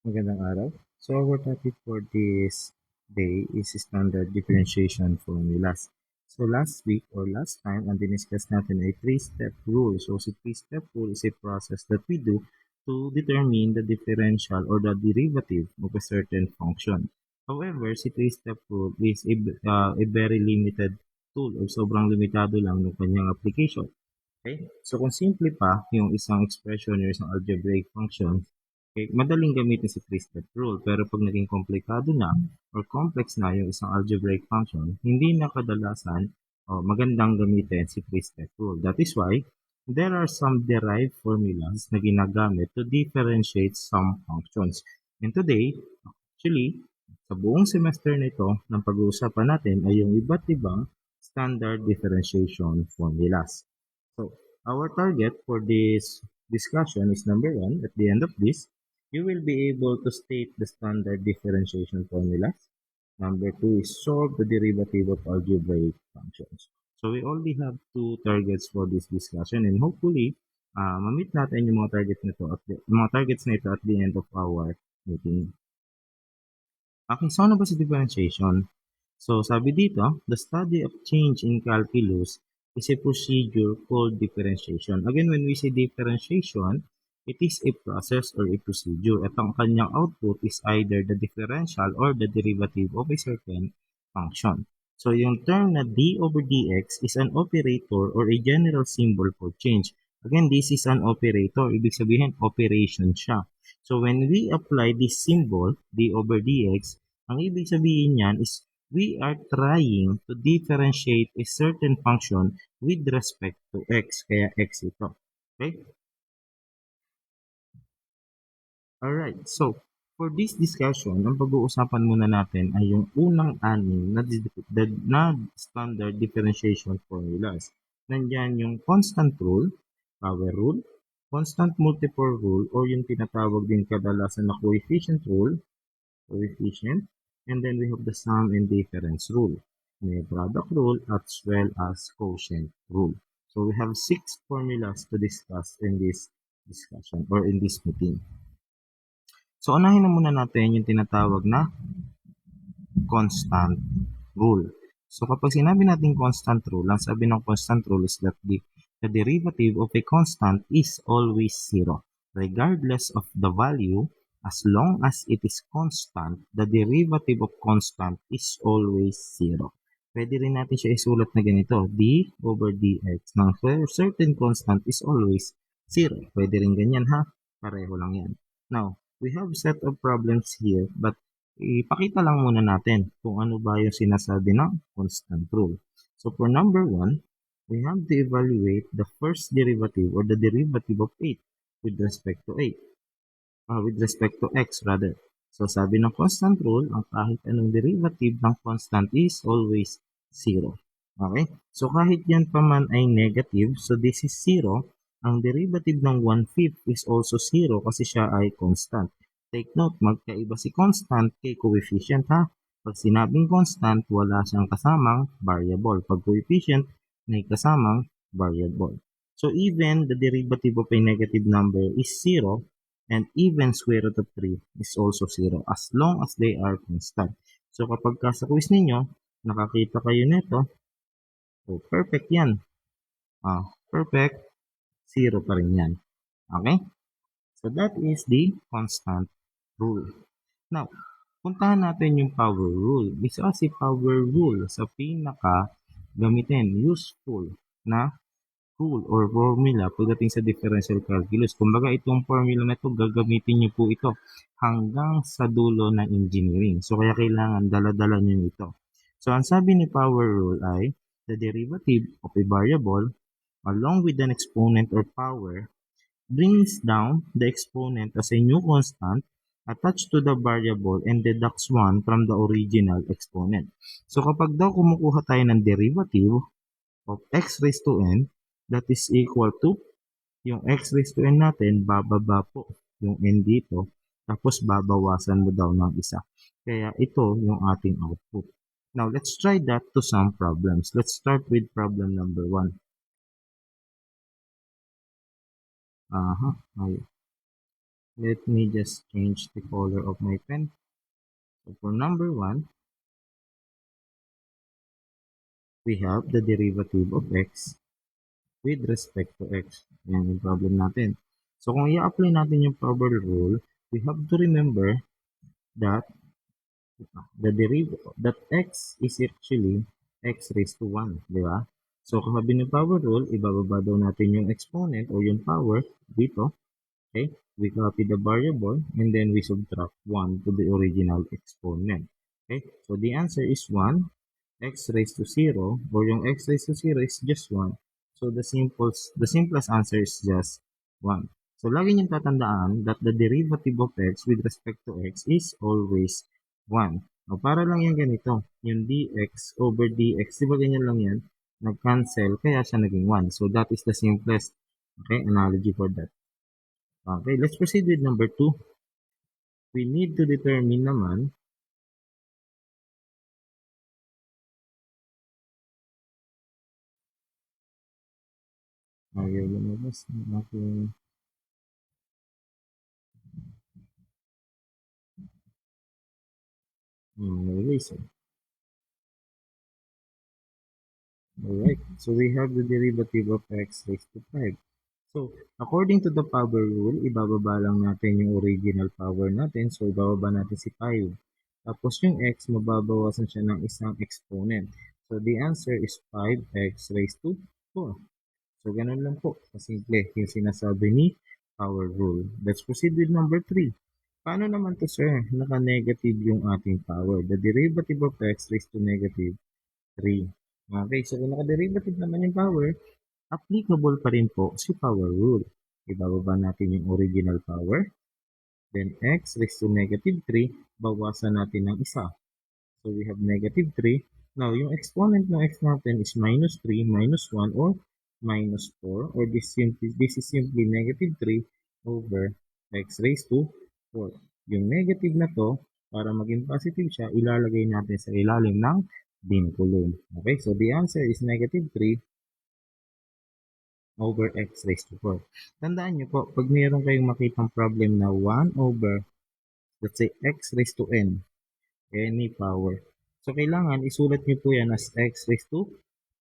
Magandang araw. So our topic for this day is standard differentiation formulas. So last week or last time, ang diniscuss natin ay three-step rule. So si three-step rule is a process that we do to determine the differential or the derivative of a certain function. However, si three-step rule is a very limited tool or sobrang limitado lang ng kanyang application. Okay? So kung simple pa yung isang expression or isang algebraic function, okay, madaling gamitin si three-step rule. Pero pag naging komplikado na or complex na yung isang algebraic function, hindi na kadalasan magandang gamitin si three-step rule. That is why there are some derived formulas na ginagamit to differentiate some functions. And today, actually, sa buong semester nito, ng pag-uusapan natin ay yung iba't ibang standard differentiation formulas. So, our target for this discussion is number one. At the end of this, you will be able to state the standard differentiation formulas. Number two is solve the derivative of algebraic functions. So, we only have two targets for this discussion and hopefully, ma-meet natin yung mga targets nito at the end of our meeting. Okay, so ano ba si differentiation? So, sabi dito, the study of change in calculus is a procedure called differentiation. Again, when we say differentiation, it is a process or a procedure. At ang kanyang output is either the differential or the derivative of a certain function. So, yung term na d over dx is an operator or a general symbol for change. Again, this is an operator. Ibig sabihin, operation siya. So, when we apply this symbol, d over dx, ang ibig sabihin niyan is we are trying to differentiate a certain function with respect to x. Kaya x ito. Okay? Alright. So, for this discussion, ang pag-uusapan muna natin ay yung unang anim na standard differentiation formulas. Nandyan yung constant rule, power rule, constant multiple rule, or yung tinatawag din kadalasan na coefficient rule, and then we have the sum and difference rule. May product rule as well as quotient rule. So we have 6 formulas to discuss in this discussion or in this meeting. So unahin na muna natin yung tinatawag na constant rule. So kapag sinabi natin constant rule, ang sabi ng constant rule is that the derivative of a constant is always zero, regardless of the value. As long as it is constant, the derivative of constant is always zero. Pwede rin natin siya isulat na ganito, d over dx ng certain constant is always zero. Pwede rin ganyan ha, pareho lang yan. Now, we have set of problems here, but ipakita lang muna natin kung ano ba yung sinasabi ng constant rule. So for number 1, we have to evaluate the first derivative or the derivative of 8 with respect to 8. With respect to x rather. So sabi ng constant rule, ang kahit anong derivative ng constant is always 0. Okay? So kahit yan pa man ay negative, so this is 0. Ang derivative ng 1/5 is also 0 kasi siya ay constant. Take note, magkaiba si constant kay coefficient ha. Pag sinabing constant, wala siyang kasamang variable. Pag coefficient, may kasamang variable. So even the derivative of a negative number is 0, and even square root of 3 is also 0 as long as they are constant. So kapag sa quiz ninyo, nakakita kayo nito, so perfect yan. Perfect, 0 pa rin yan. Okay? So that is the constant rule. Now, puntahan natin yung power rule. Isa si power rule sa pinaka gamitin, useful na rule or formula pagdating sa differential calculus. Kumbaga itong formula na ito, gagamitin nyo po ito hanggang sa dulo ng engineering. So kaya kailangan dala-dala nyo ito. So ang sabi ni power rule ay the derivative of a variable along with an exponent or power brings down the exponent as a new constant attached to the variable and deducts 1 from the original exponent. So kapag daw kumukuha tayo ng derivative of x raised to n, that is equal to yung x raised to n natin, bababa po yung n dito, tapos babawasan mo daw ng isa. Kaya ito yung ating output. Now, let's try that to some problems. Let's start with problem number 1. Ayun. Let me just change the color of my pen. So for number 1, we have the derivative of x with respect to x. Yan yung problem natin. So kung i-apply natin yung power rule, we have to remember that that x is actually x raised to 1, di ba? So kasabi ng power rule, ibababa daw natin yung exponent or yung power dito. Okay? We copy the variable and then we subtract 1 to the original exponent. Okay? So the answer is 1, x raised to 0, or yung x raised to 0 is just 1. So the simplest answer is just 1. So lagi niyong tatandaan that the derivative of x with respect to x is always 1. O para lang yan ganito, yung dx over dx, di ba ganyan lang yan? Nag-cancel, kaya siya naging 1. So that is the simplest analogy for that. Okay, let's proceed with number 2. We need to determine naman ayaw lumabas ng aking eraser. Alright, so we have the derivative of x raised to 5. So, according to the power rule, ibababa lang natin yung original power natin. So, ibababa natin si 5. Tapos yung x, mababawasan siya ng isang exponent. So, the answer is 5x raised to 4. So, ganun lang po. Kasimple yung sinasabi ni power rule. Let's proceed with number 3. Paano naman to, sir? Naka-negative yung ating power. The derivative of x raised to negative 3. Okay, so kung naka-derivative naman yung power, applicable pa rin po si power rule. Ibababa natin yung original power. Then x raised to negative 3, bawasan natin ng isa. So we have negative 3. Now, yung exponent ng x natin is minus 3, minus 1, or minus 4. Or this is simply negative 3 over x raised to 4. Yung negative na to, para maging positive siya, ilalagay natin sa ilalim ng vinculum. Okay, so the answer is negative 3 over x raised to 4. Tandaan nyo po, pag mayroon kayong makitang problem na 1 over, let's say, x raised to n, any power. So, kailangan isulat nyo po yan as x raised to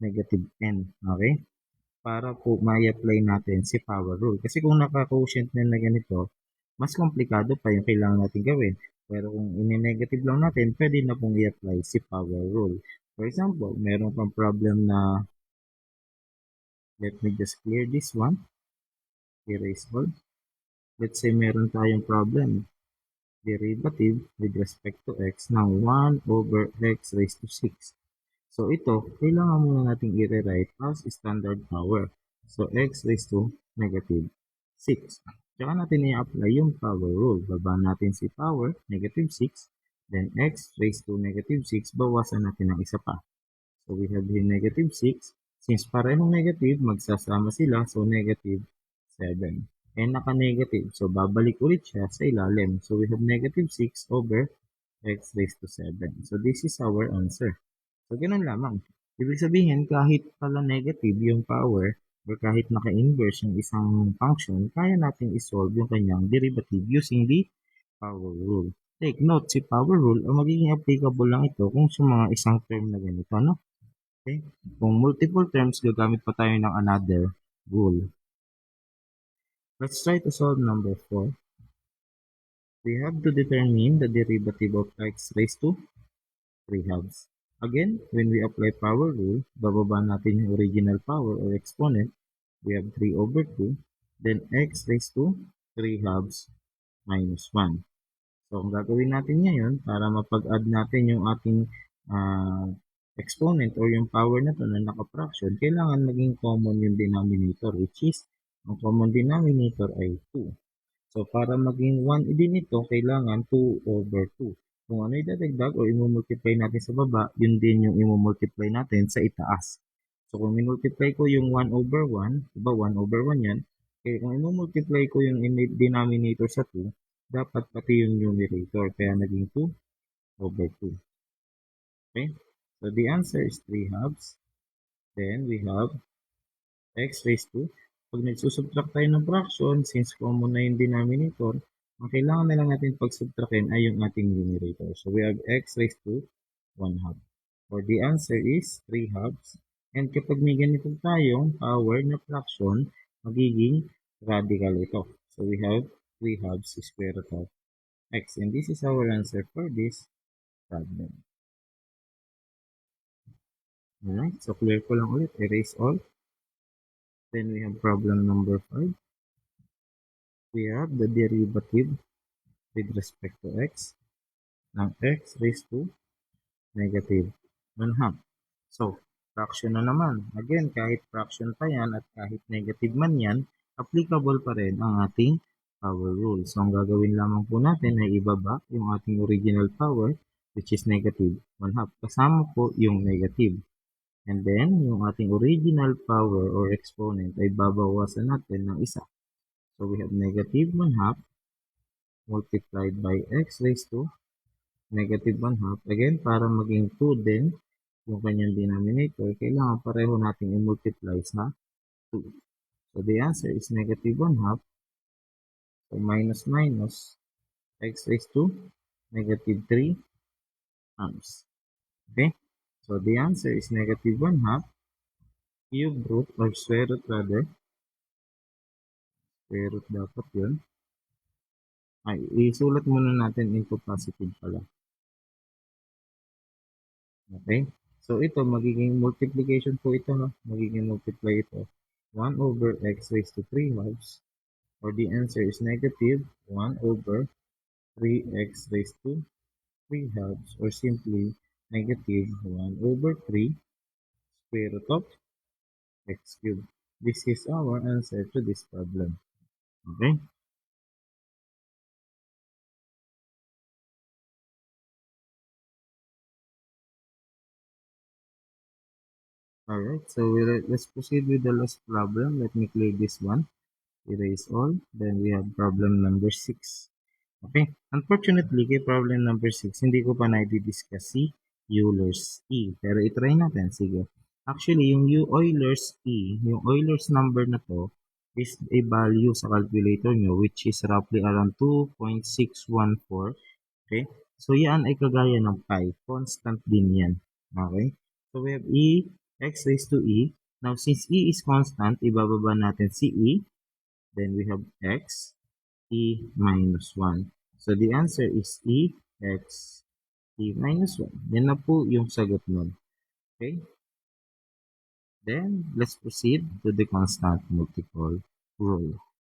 negative n. Okay? Para po ma-apply natin si power rule. Kasi kung naka-quotient na ganito, mas komplikado pa yung kailangan natin gawin. Pero kung ini-negative lang natin, pwede na pong i-apply si power rule. For example, meron pang problem na, let me just clear this one. Erase all. Let's say meron tayong problem. Derivative with respect to x ng 1 over x raised to 6. So ito, kailangan muna natin i-rewrite as standard power. So x raised to negative 6. Tsaka natin i-apply yung power rule. Baba natin si power, negative 6. Then x raised to negative 6, bawasan natin ng isa pa. So we have here negative 6. Since parehong negative, magsasama sila. So negative 7. And naka-negative. So babalik ulit siya sa ilalim. So we have negative 6 over x raised to 7. So this is our answer. So ganun lamang. Ibig sabihin, kahit pala negative yung power or kahit naka-inverse yung isang function, kaya natin isolve yung kanyang derivative using the power rule. Take note, si power rule, ang magiging applicable lang ito kung sa mga isang term na ganito, no? Okay? Kung multiple terms, gagamit pa tayo ng another rule. Let's try to solve number 4. We have to determine the derivative of x raised to 3 halves. Again, when we apply power rule, bababa natin yung original power or exponent. We have 3 over 2. Then x raised to 3 halves minus 1. So, ang gagawin natin ngayon, para mapag-add natin yung ating exponent or yung power na to na naka-fraction, kailangan maging common yung denominator, which is, ang common denominator ay 2. So, para maging 1 din ito, kailangan 2 over 2. Kung ano idadagdag o imumultiply natin sa baba, yun din yung imumultiply natin sa itaas. So, kung minultiply ko yung 1 over 1, diba 1 over 1 yan, kaya kung imumultiply ko yung denominator sa 2, dapat pati yung numerator, kaya naging 2 over 2. Okay? So, the answer is 3 halves. Then, we have x raised to, pag nagsusubtract tayo ng fraction, since common na yung denominator, Ang kailangan na lang natin pagsubtrakin ay yung ating numerator. So we have x raised to 1 half. Or the answer is 3 halves. And kapag may ganito tayong power na fraction, magiging radical ito. So we have 3 halves square root of x. And this is our answer for this problem. Alright, so clear ko lang ulit. Erase all. Then we have problem number 5. We have the derivative with respect to x ng x raised to negative 1 half. So, fraction na naman. Again, kahit fraction pa yan at kahit negative man yan, applicable pa rin ang ating power rule. So, ang gagawin lamang po natin ay ibaba yung ating original power, which is negative 1 half. Kasama po yung negative. And then, yung ating original power or exponent ay babawasan natin ng isa. So, we have negative 1 half multiplied by x raised to negative 1 half. Again, para maging 2 din yung kanyang denominator, kailangan pareho nating i-multiply sa 2. So, the answer is negative 1 half. So, minus minus x raised to negative 3 halves. Okay? So, the answer is negative 1 half cube root or square root rather. Square root dapat yun. Ay, isulat muna natin into positive pala. Okay? So, ito, magiging multiplication po ito, no? Magiging multiply ito. 1 over x raised to 3 halves. Or the answer is negative 1 over 3x raised to 3 halves. Or simply, negative 1 over 3 square root of x cubed. This is our answer to this problem. Okay? Alright, so let's proceed with the last problem. Let me clear this one. Erase all. Then we have problem number 6. Okay? Unfortunately, kay problem number 6, hindi ko pa na-discuss si Euler's E. Pero itry natin. Sige. Actually, yung Euler's E, yung Euler's number na to, is a value sa calculator nyo, which is roughly around 2.614. Okay? So, yan ay kagaya ng pi. Constant din yan. Okay? So, we have E, x raised to E. Now, since E is constant, ibababa natin si E. Then, we have x, E minus 1. So, the answer is E, x, E minus 1. Yan na po yung sagot nun. Okay? Then, let's proceed to the constant multiple rule.